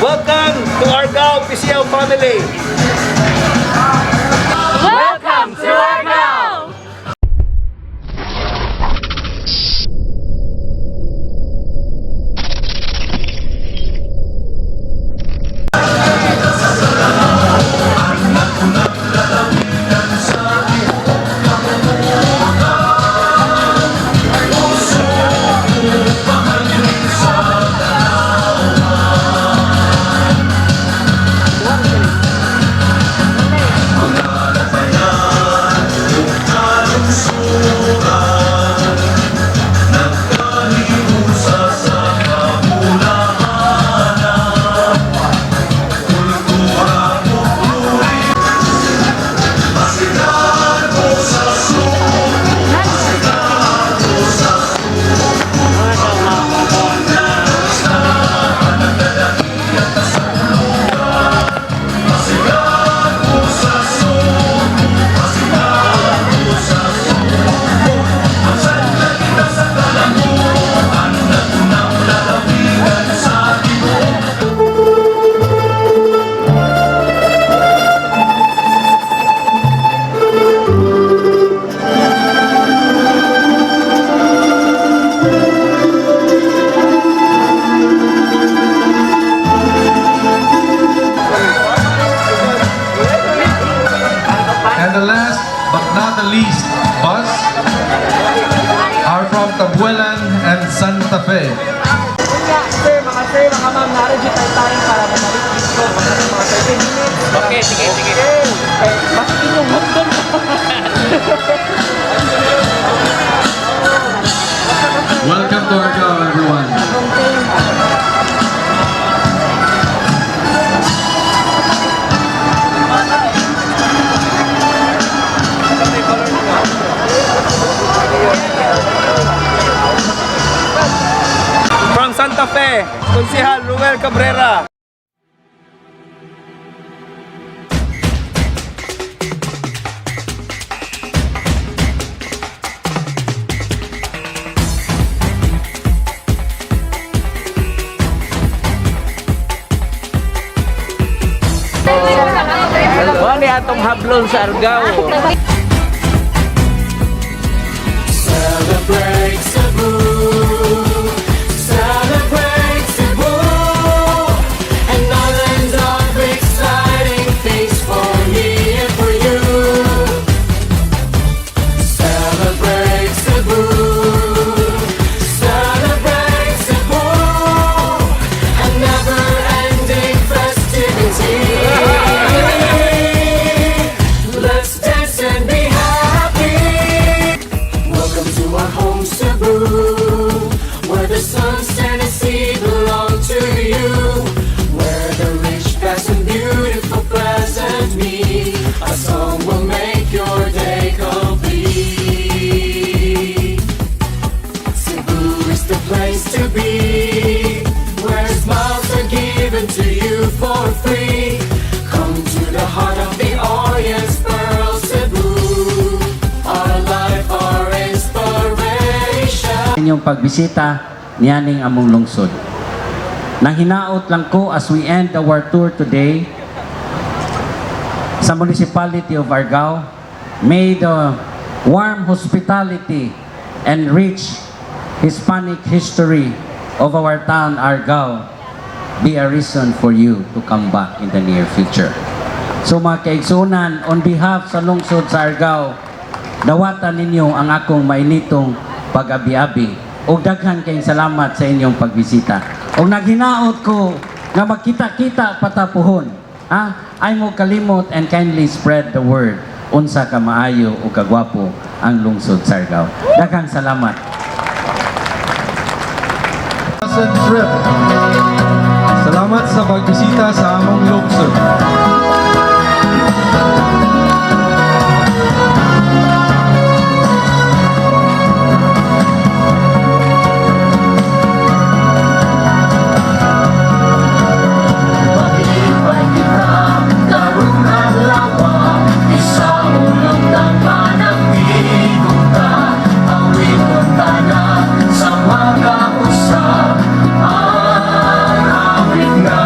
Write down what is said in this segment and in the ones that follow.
Welcome to Argao PCL family! Welcome to Argao! And the last but not the least bus are from Tabuelan and Santa Fe. Sir, mga ma'am, na-register tayo para mamalik dito. Mga 30 minutes. Okay, sige. Bakit inyong doon? Welcome to Argao, everyone. From Santa Fe, Konsehal Ruel Cabrera. Wala atong hablon sa Argao. Celebrate Cebu, celebrate Cebu, and islands of exciting things for me and for you. Celebrate Cebu, celebrate Cebu, a never-ending festivity. Let's dance and be happy. Welcome to our home, Cebu, where the sunset and sea belong to you, where the rich past and beautiful present meet. A song will make your day complete. Cebu is the place to be, where smiles are given to you for free. Come to the heart of the Orient's pearl, Cebu, our life, our inspiration. Inyong pagbisita niyaning among lungsod. Nanghinaot lang ko as we end our tour today sa municipality of Argao. May the warm hospitality and rich Hispanic history of our town Argao be a reason for you to come back in the near future. So mga kaigsunan, on behalf sa lungsod sa Argao, dawatan ninyo ang akong mainitong pag-abi-abi. O daghan kayong salamat sa inyong pagbisita. O naghinaot ko na magkita-kita patapuhon. Ay mo kalimot and kindly spread the word. Unsa ka maayo o kagwapo ang lungsod sa Argao. Daghang salamat. Trip. Salamat sa pagbisita sa among lungsod. Sa mga usap ang awit na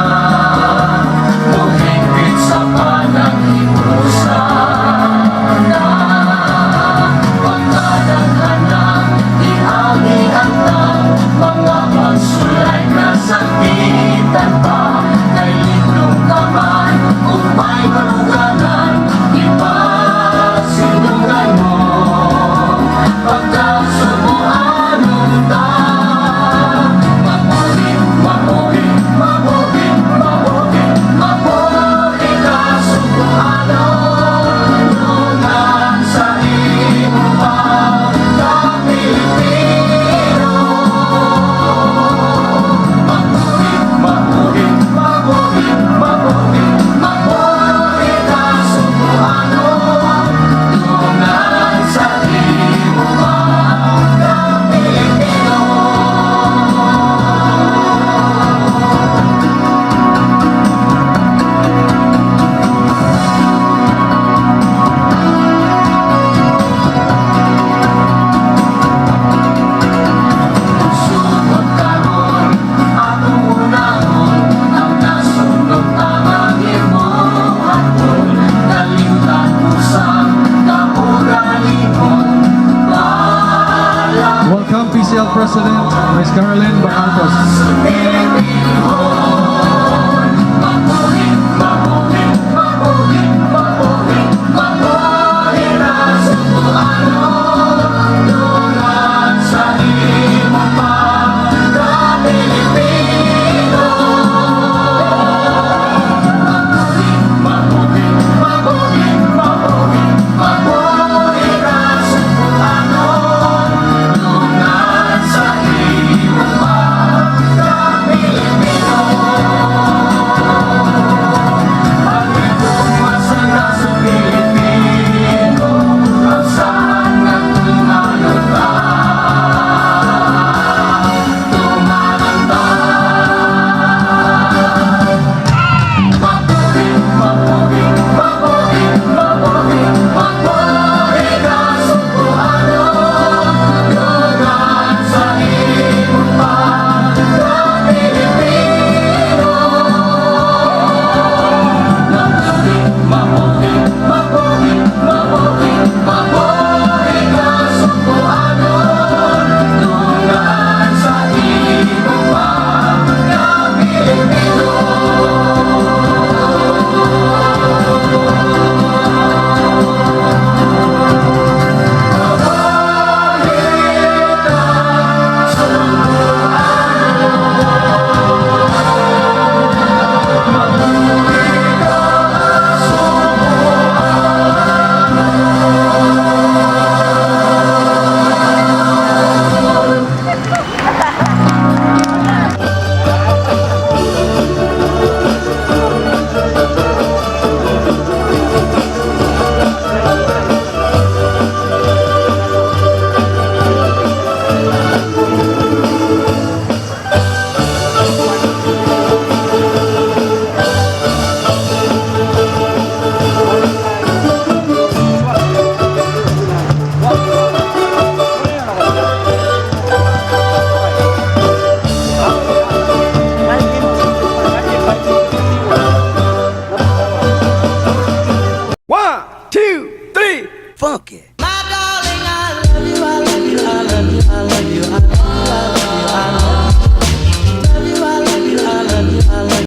President, Ms. Caroline Bacantos.